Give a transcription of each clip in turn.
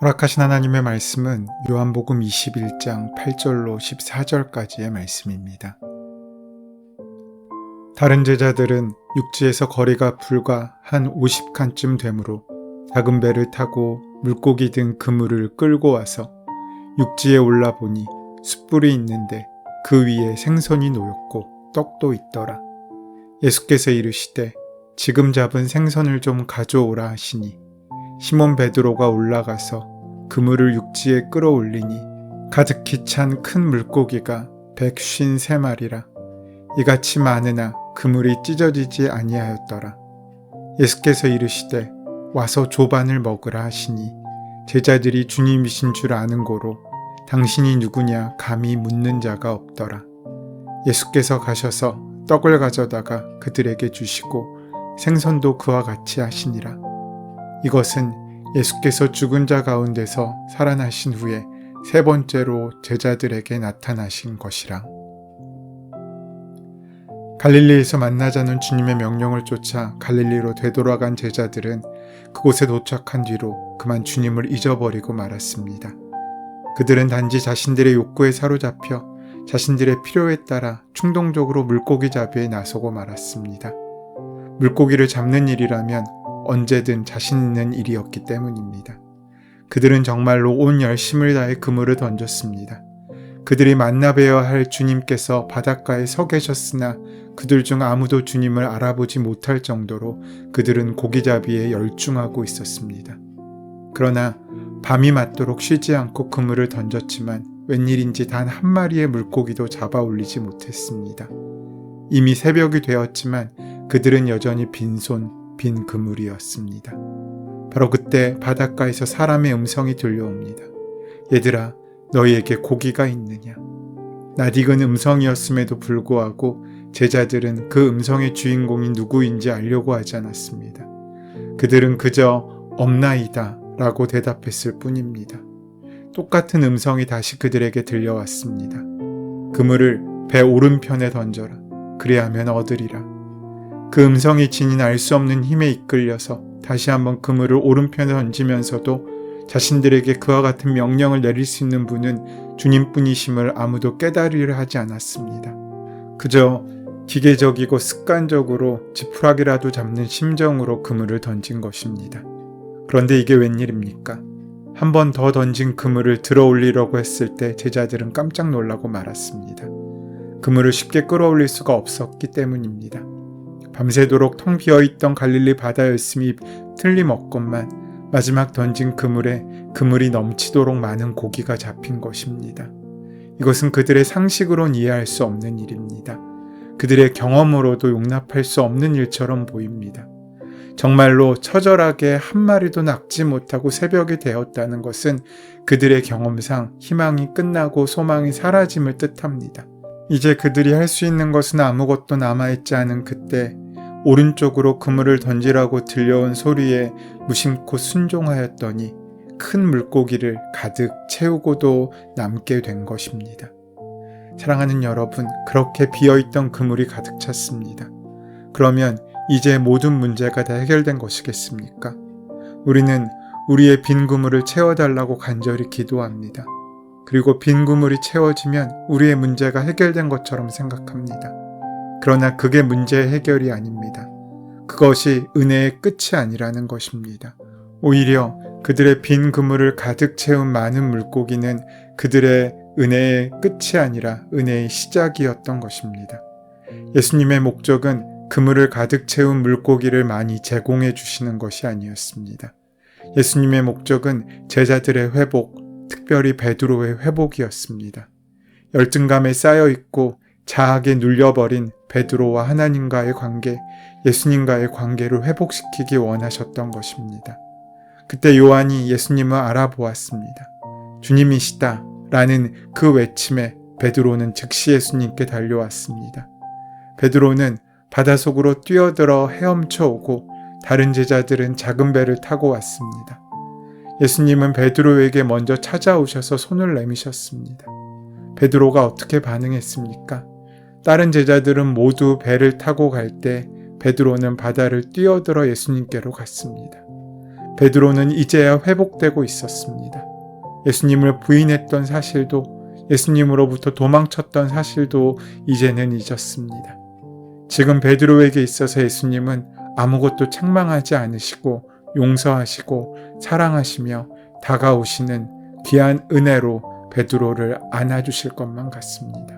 허락하신 하나님의 말씀은 요한복음 21장 8절로 14절까지의 말씀입니다. 다른 제자들은 육지에서 거리가 불과 한 50칸쯤 되므로 작은 배를 타고 물고기 든 그물을 끌고 와서 육지에 올라보니 숯불이 있는데 그 위에 생선이 놓였고 떡도 있더라. 예수께서 이르시되 지금 잡은 생선을 좀 가져오라 하시니 시몬 베드로가 올라가서 그물을 육지에 끌어올리니 가득히 찬 큰 물고기가 153마리라. 이같이 많으나 그물이 찢어지지 아니하였더라. 예수께서 이르시되 와서 조반을 먹으라 하시니 제자들이 주님이신 줄 아는 고로 당신이 누구냐 감히 묻는 자가 없더라. 예수께서 가셔서 떡을 가져다가 그들에게 주시고 생선도 그와 같이 하시니라. 이것은 예수께서 죽은 자 가운데서 살아나신 후에 세 번째로 제자들에게 나타나신 것이라. 갈릴리에서 만나자는 주님의 명령을 쫓아 갈릴리로 되돌아간 제자들은 그곳에 도착한 뒤로 그만 주님을 잊어버리고 말았습니다. 그들은 단지 자신들의 욕구에 사로잡혀 자신들의 필요에 따라 충동적으로 물고기 잡이에 나서고 말았습니다. 물고기를 잡는 일이라면 언제든 자신 있는 일이었기 때문입니다. 그들은 정말로 온 열심을 다해 그물을 던졌습니다. 그들이 만나 뵈어야 할 주님께서 바닷가에 서 계셨으나 그들 중 아무도 주님을 알아보지 못할 정도로 그들은 고기잡이에 열중하고 있었습니다. 그러나 밤이 맞도록 쉬지 않고 그물을 던졌지만 웬일인지 단 한 마리의 물고기도 잡아 올리지 못했습니다. 이미 새벽이 되었지만 그들은 여전히 빈손, 빈 그물이었습니다. 바로 그때 바닷가에서 사람의 음성이 들려옵니다. 얘들아, 너희에게 고기가 있느냐? 낯익은 음성이었음에도 불구하고 제자들은 그 음성의 주인공이 누구인지 알려고 하지 않았습니다. 그들은 그저 없나이다 라고 대답했을 뿐입니다. 똑같은 음성이 다시 그들에게 들려왔습니다. 그물을 배 오른편에 던져라. 그리하면 얻으리라. 그 음성이 지닌 알 수 없는 힘에 이끌려서 다시 한번 그물을 오른편에 던지면서도 자신들에게 그와 같은 명령을 내릴 수 있는 분은 주님뿐이심을 아무도 깨달으려 하지 않았습니다. 그저 기계적이고 습관적으로 지푸라기라도 잡는 심정으로 그물을 던진 것입니다. 그런데 이게 웬일입니까? 한 번 더 던진 그물을 들어 올리려고 했을 때 제자들은 깜짝 놀라고 말았습니다. 그물을 쉽게 끌어올릴 수가 없었기 때문입니다. 밤새도록 텅 비어있던 갈릴리 바다였음이 틀림없건만 마지막 던진 그물에 그물이 넘치도록 많은 고기가 잡힌 것입니다. 이것은 그들의 상식으론 이해할 수 없는 일입니다. 그들의 경험으로도 용납할 수 없는 일처럼 보입니다. 정말로 처절하게 한 마리도 낚지 못하고 새벽이 되었다는 것은 그들의 경험상 희망이 끝나고 소망이 사라짐을 뜻합니다. 이제 그들이 할 수 있는 것은 아무것도 남아있지 않은 그때 오른쪽으로 그물을 던지라고 들려온 소리에 무심코 순종하였더니 큰 물고기를 가득 채우고도 남게 된 것입니다. 사랑하는 여러분, 그렇게 비어있던 그물이 가득 찼습니다. 그러면 이제 모든 문제가 다 해결된 것이겠습니까? 우리는 우리의 빈 그물을 채워달라고 간절히 기도합니다. 그리고 빈 그물이 채워지면 우리의 문제가 해결된 것처럼 생각합니다. 그러나 그게 문제의 해결이 아닙니다. 그것이 은혜의 끝이 아니라는 것입니다. 오히려 그들의 빈 그물을 가득 채운 많은 물고기는 그들의 은혜의 끝이 아니라 은혜의 시작이었던 것입니다. 예수님의 목적은 그물을 가득 채운 물고기를 많이 제공해 주시는 것이 아니었습니다. 예수님의 목적은 제자들의 회복, 특별히 베드로의 회복이었습니다. 열등감에 쌓여 있고 자학에 눌려버린 베드로와 하나님과의 관계, 예수님과의 관계를 회복시키기 원하셨던 것입니다. 그때 요한이 예수님을 알아보았습니다. 주님이시다 라는 그 외침에 베드로는 즉시 예수님께 달려왔습니다. 베드로는 바닷속으로 뛰어들어 헤엄쳐 오고 다른 제자들은 작은 배를 타고 왔습니다. 예수님은 베드로에게 먼저 찾아오셔서 손을 내미셨습니다. 베드로가 어떻게 반응했습니까? 다른 제자들은 모두 배를 타고 갈 때 베드로는 바다를 뛰어들어 예수님께로 갔습니다. 베드로는 이제야 회복되고 있었습니다. 예수님을 부인했던 사실도, 예수님으로부터 도망쳤던 사실도 이제는 잊었습니다. 지금 베드로에게 있어서 예수님은 아무것도 책망하지 않으시고 용서하시고 사랑하시며 다가오시는 귀한 은혜로 베드로를 안아주실 것만 같습니다.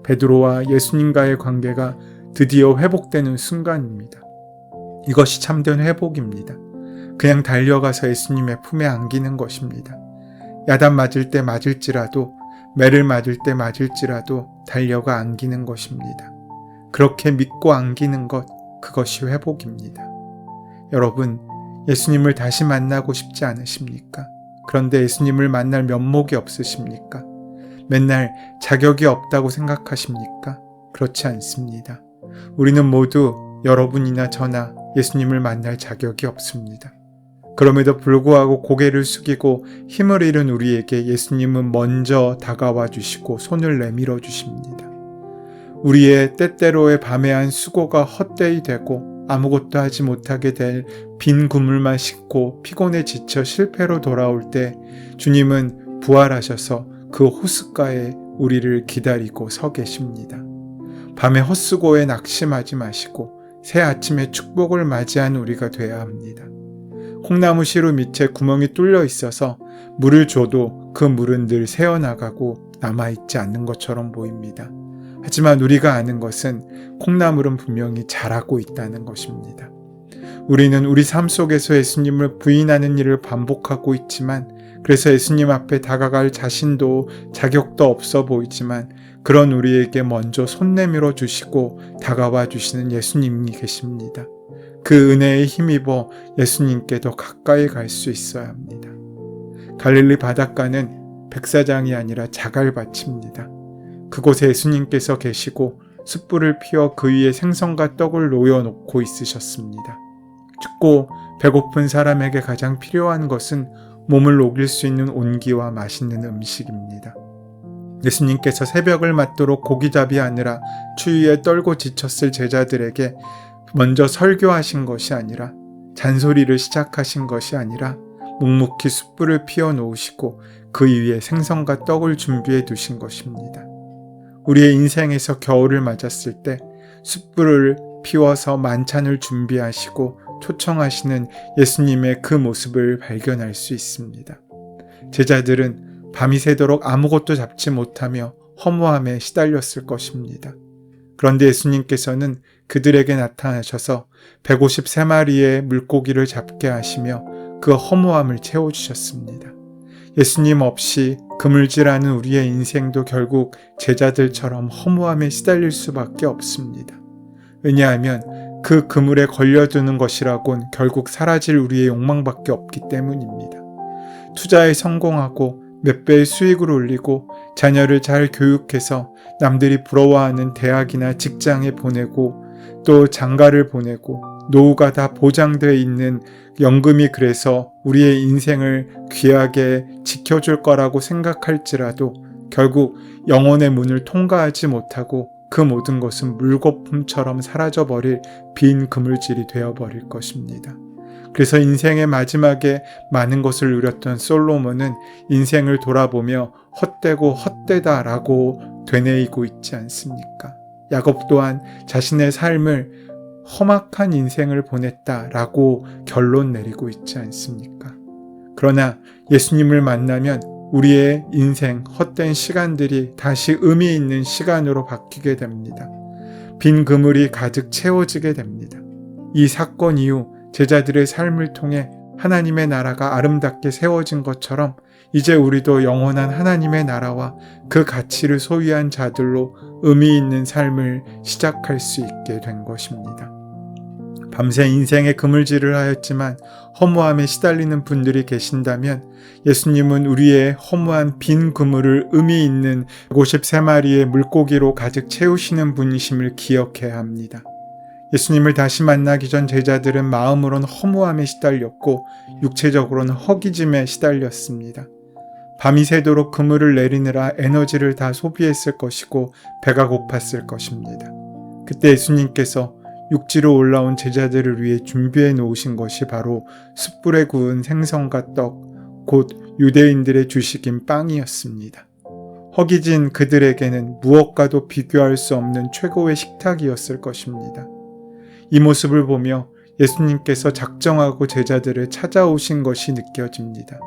베드로와 예수님과의 관계가 드디어 회복되는 순간입니다. 이것이 참된 회복입니다. 그냥 달려가서 예수님의 품에 안기는 것입니다. 야단 맞을 때 맞을지라도, 매를 맞을 때 맞을지라도 달려가 안기는 것입니다. 그렇게 믿고 안기는 것, 그것이 회복입니다. 여러분, 예수님을 다시 만나고 싶지 않으십니까? 그런데 예수님을 만날 면목이 없으십니까? 맨날 자격이 없다고 생각하십니까? 그렇지 않습니다. 우리는 모두 여러분이나 저나 예수님을 만날 자격이 없습니다. 그럼에도 불구하고 고개를 숙이고 힘을 잃은 우리에게 예수님은 먼저 다가와 주시고 손을 내밀어 주십니다. 우리의 때때로의 밤에한 수고가 헛되이 되고 아무것도 하지 못하게 될 빈 그물만 싣고 피곤에 지쳐 실패로 돌아올 때 주님은 부활하셔서 그 호숫가에 우리를 기다리고 서 계십니다. 밤의 헛수고에 낙심하지 마시고 새 아침의 축복을 맞이한 우리가 되어야 합니다. 콩나무 시루 밑에 구멍이 뚫려 있어서 물을 줘도 그 물은 늘 새어나가고 남아있지 않는 것처럼 보입니다. 하지만 우리가 아는 것은 콩나물은 분명히 자라고 있다는 것입니다. 우리는 우리 삶 속에서 예수님을 부인하는 일을 반복하고 있지만, 그래서 예수님 앞에 다가갈 자신도 자격도 없어 보이지만, 그런 우리에게 먼저 손 내밀어 주시고 다가와 주시는 예수님이 계십니다. 그 은혜에 힘입어 예수님께 더 가까이 갈 수 있어야 합니다. 갈릴리 바닷가는 백사장이 아니라 자갈밭입니다. 그곳에 예수님께서 계시고 숯불을 피워 그 위에 생선과 떡을 놓여놓고 있으셨습니다. 춥고 배고픈 사람에게 가장 필요한 것은 몸을 녹일 수 있는 온기와 맛있는 음식입니다. 예수님께서 새벽을 맞도록 고기잡이 하느라 추위에 떨고 지쳤을 제자들에게 먼저 설교하신 것이 아니라, 잔소리를 시작하신 것이 아니라 묵묵히 숯불을 피워 놓으시고 그 위에 생선과 떡을 준비해 두신 것입니다. 우리의 인생에서 겨울을 맞았을 때 숯불을 피워서 만찬을 준비하시고 초청하시는 예수님의 그 모습을 발견할 수 있습니다. 제자들은 밤이 새도록 아무것도 잡지 못하며 허무함에 시달렸을 것입니다. 그런데 예수님께서는 그들에게 나타나셔서 153마리의 물고기를 잡게 하시며 그 허무함을 채워주셨습니다. 예수님 없이 그물질하는 우리의 인생도 결국 제자들처럼 허무함에 시달릴 수밖에 없습니다. 왜냐하면 그 그물에 걸려드는 것이라곤 결국 사라질 우리의 욕망밖에 없기 때문입니다. 투자에 성공하고 몇 배의 수익을 올리고 자녀를 잘 교육해서 남들이 부러워하는 대학이나 직장에 보내고 또 장가를 보내고 노후가 다 보장되어 있는 연금이 그래서 우리의 인생을 귀하게 지켜줄 거라고 생각할지라도 결국 영혼의 문을 통과하지 못하고 그 모든 것은 물거품처럼 사라져버릴 빈 그물질이 되어버릴 것입니다. 그래서 인생의 마지막에 많은 것을 누렸던 솔로몬은 인생을 돌아보며 헛되고 헛되다라고 되뇌이고 있지 않습니까? 야곱 또한 자신의 삶을 험악한 인생을 보냈다라고 결론 내리고 있지 않습니까? 그러나 예수님을 만나면 우리의 인생, 헛된 시간들이 다시 의미 있는 시간으로 바뀌게 됩니다. 빈 그물이 가득 채워지게 됩니다. 이 사건 이후 제자들의 삶을 통해 하나님의 나라가 아름답게 세워진 것처럼 이제 우리도 영원한 하나님의 나라와 그 가치를 소유한 자들로 의미 있는 삶을 시작할 수 있게 된 것입니다. 밤새 인생의 그물질을 하였지만 허무함에 시달리는 분들이 계신다면 예수님은 우리의 허무한 빈 그물을 의미 있는 153마리의 물고기로 가득 채우시는 분이심을 기억해야 합니다. 예수님을 다시 만나기 전 제자들은 마음으로는 허무함에 시달렸고 육체적으로는 허기짐에 시달렸습니다. 밤이 새도록 그물을 내리느라 에너지를 다 소비했을 것이고 배가 고팠을 것입니다. 그때 예수님께서 육지로 올라온 제자들을 위해 준비해 놓으신 것이 바로 숯불에 구운 생선과 떡, 곧 유대인들의 주식인 빵이었습니다. 허기진 그들에게는 무엇과도 비교할 수 없는 최고의 식탁이었을 것입니다. 이 모습을 보며 예수님께서 작정하고 제자들을 찾아오신 것이 느껴집니다.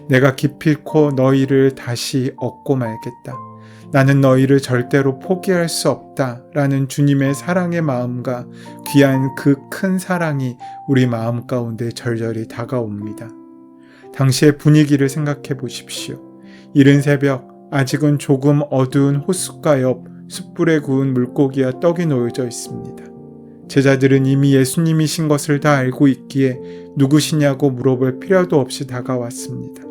내가 기필코 너희를 다시 얻고 말겠다. 나는 너희를 절대로 포기할 수 없다. 라는 주님의 사랑의 마음과 귀한 그 큰 사랑이 우리 마음 가운데 절절히 다가옵니다. 당시의 분위기를 생각해 보십시오. 이른 새벽, 아직은 조금 어두운 호숫가 옆 숯불에 구운 물고기와 떡이 놓여져 있습니다. 제자들은 이미 예수님이신 것을 다 알고 있기에 누구시냐고 물어볼 필요도 없이 다가왔습니다.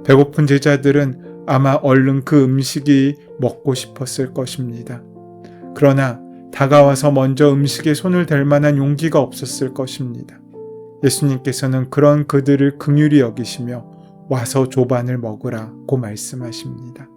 배고픈 제자들은 아마 얼른 그 음식이 먹고 싶었을 것입니다. 그러나 다가와서 먼저 음식에 손을 댈 만한 용기가 없었을 것입니다. 예수님께서는 그런 그들을 긍휼히 여기시며 와서 조반을 먹으라고 말씀하십니다.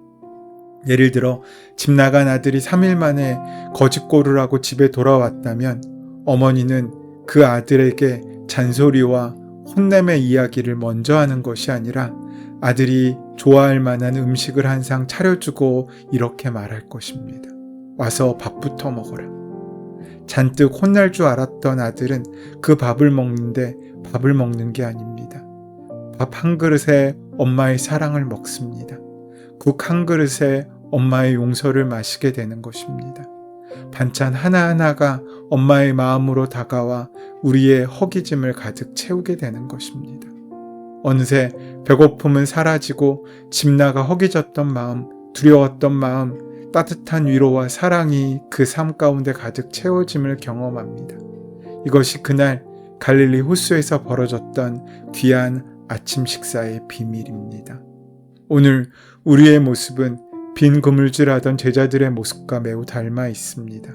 예를 들어 집 나간 아들이 3일 만에 거짓골을 집에 돌아왔다면 어머니는 그 아들에게 잔소리와 혼냄의 이야기를 먼저 하는 것이 아니라 아들이 좋아할 만한 음식을 한 상 차려주고 이렇게 말할 것입니다. 와서 밥부터 먹어라. 잔뜩 혼날 줄 알았던 아들은 그 밥을 먹는데 밥을 먹는 게 아닙니다. 밥 한 그릇에 엄마의 사랑을 먹습니다. 국 한 그릇에 엄마의 용서를 마시게 되는 것입니다. 반찬 하나하나가 엄마의 마음으로 다가와 우리의 허기짐을 가득 채우게 되는 것입니다. 어느새 배고픔은 사라지고 집 나가 허기졌던 마음, 두려웠던 마음, 따뜻한 위로와 사랑이 그 삶 가운데 가득 채워짐을 경험합니다. 이것이 그날 갈릴리 호수에서 벌어졌던 귀한 아침 식사의 비밀입니다. 오늘 우리의 모습은 빈 그물질하던 제자들의 모습과 매우 닮아 있습니다.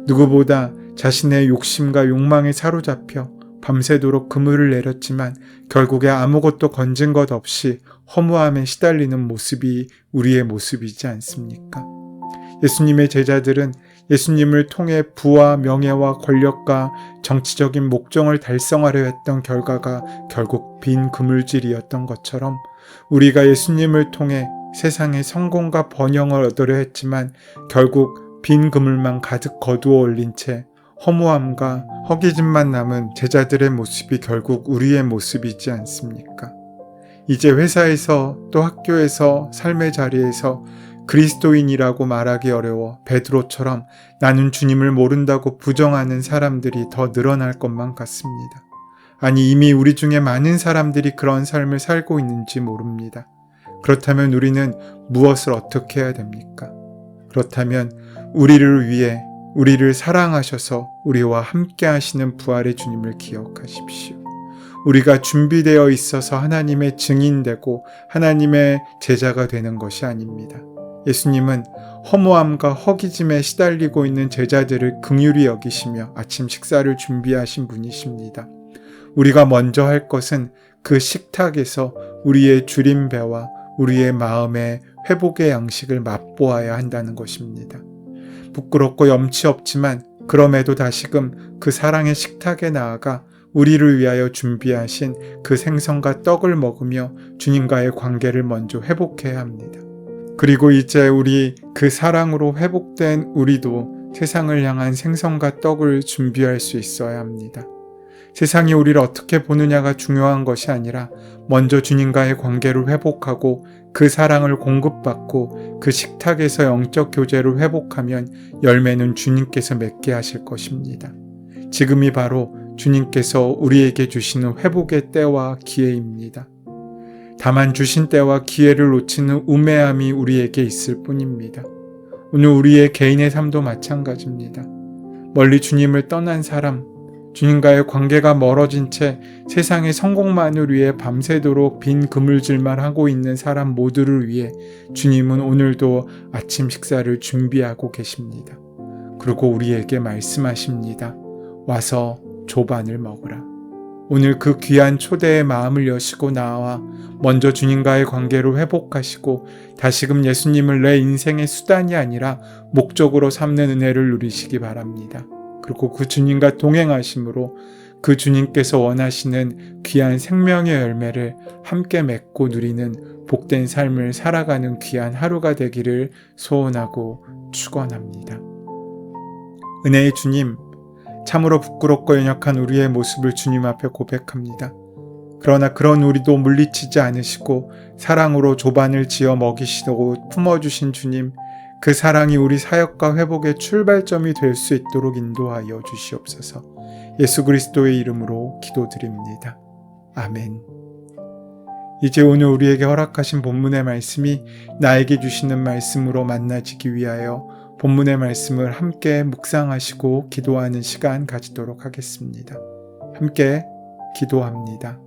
누구보다 자신의 욕심과 욕망에 사로잡혀 밤새도록 그물을 내렸지만 결국에 아무것도 건진 것 없이 허무함에 시달리는 모습이 우리의 모습이지 않습니까? 예수님의 제자들은 예수님을 통해 부와 명예와 권력과 정치적인 목적을 달성하려 했던 결과가 결국 빈 그물질이었던 것처럼 우리가 예수님을 통해 세상의 성공과 번영을 얻으려 했지만 결국 빈 그물만 가득 거두어 올린 채 허무함과 허기짐만 남은 제자들의 모습이 결국 우리의 모습이지 않습니까? 이제 회사에서 또 학교에서 삶의 자리에서 그리스도인이라고 말하기 어려워 베드로처럼 나는 주님을 모른다고 부정하는 사람들이 더 늘어날 것만 같습니다. 아니 이미 우리 중에 많은 사람들이 그런 삶을 살고 있는지 모릅니다. 그렇다면 우리는 무엇을 어떻게 해야 됩니까? 그렇다면 우리를 위해 우리를 사랑하셔서 우리와 함께 하시는 부활의 주님을 기억하십시오. 우리가 준비되어 있어서 하나님의 증인되고 하나님의 제자가 되는 것이 아닙니다. 예수님은 허무함과 허기짐에 시달리고 있는 제자들을 긍휼히 여기시며 아침 식사를 준비하신 분이십니다. 우리가 먼저 할 것은 그 식탁에서 우리의 줄인 배와 우리의 마음의 회복의 양식을 맛보아야 한다는 것입니다. 부끄럽고 염치 없지만 그럼에도 다시금 그 사랑의 식탁에 나아가 우리를 위하여 준비하신 그 생선과 떡을 먹으며 주님과의 관계를 먼저 회복해야 합니다. 그리고 이제 우리 그 사랑으로 회복된 우리도 세상을 향한 생선과 떡을 준비할 수 있어야 합니다. 세상이 우리를 어떻게 보느냐가 중요한 것이 아니라 먼저 주님과의 관계를 회복하고 그 사랑을 공급받고 그 식탁에서 영적 교제를 회복하면 열매는 주님께서 맺게 하실 것입니다. 지금이 바로 주님께서 우리에게 주시는 회복의 때와 기회입니다. 다만 주신 때와 기회를 놓치는 우매함이 우리에게 있을 뿐입니다. 오늘 우리의 개인의 삶도 마찬가지입니다. 멀리 주님을 떠난 사람, 주님과의 관계가 멀어진 채 세상의 성공만을 위해 밤새도록 빈 그물질만 하고 있는 사람 모두를 위해 주님은 오늘도 아침 식사를 준비하고 계십니다. 그리고 우리에게 말씀하십니다. 와서 조반을 먹으라. 오늘 그 귀한 초대의 마음을 여시고 나와 먼저 주님과의 관계를 회복하시고 다시금 예수님을 내 인생의 수단이 아니라 목적으로 삼는 은혜를 누리시기 바랍니다. 그리고 그 주님과 동행하심으로 그 주님께서 원하시는 귀한 생명의 열매를 함께 맺고 누리는 복된 삶을 살아가는 귀한 하루가 되기를 소원하고 축원합니다. 은혜의 주님, 참으로 부끄럽고 연약한 우리의 모습을 주님 앞에 고백합니다. 그러나 그런 우리도 물리치지 않으시고 사랑으로 조반을 지어 먹이시고 품어주신 주님, 그 사랑이 우리 사역과 회복의 출발점이 될 수 있도록 인도하여 주시옵소서. 예수 그리스도의 이름으로 기도드립니다. 아멘. 이제 오늘 우리에게 허락하신 본문의 말씀이 나에게 주시는 말씀으로 만나지기 위하여 본문의 말씀을 함께 묵상하시고 기도하는 시간 가지도록 하겠습니다. 함께 기도합니다.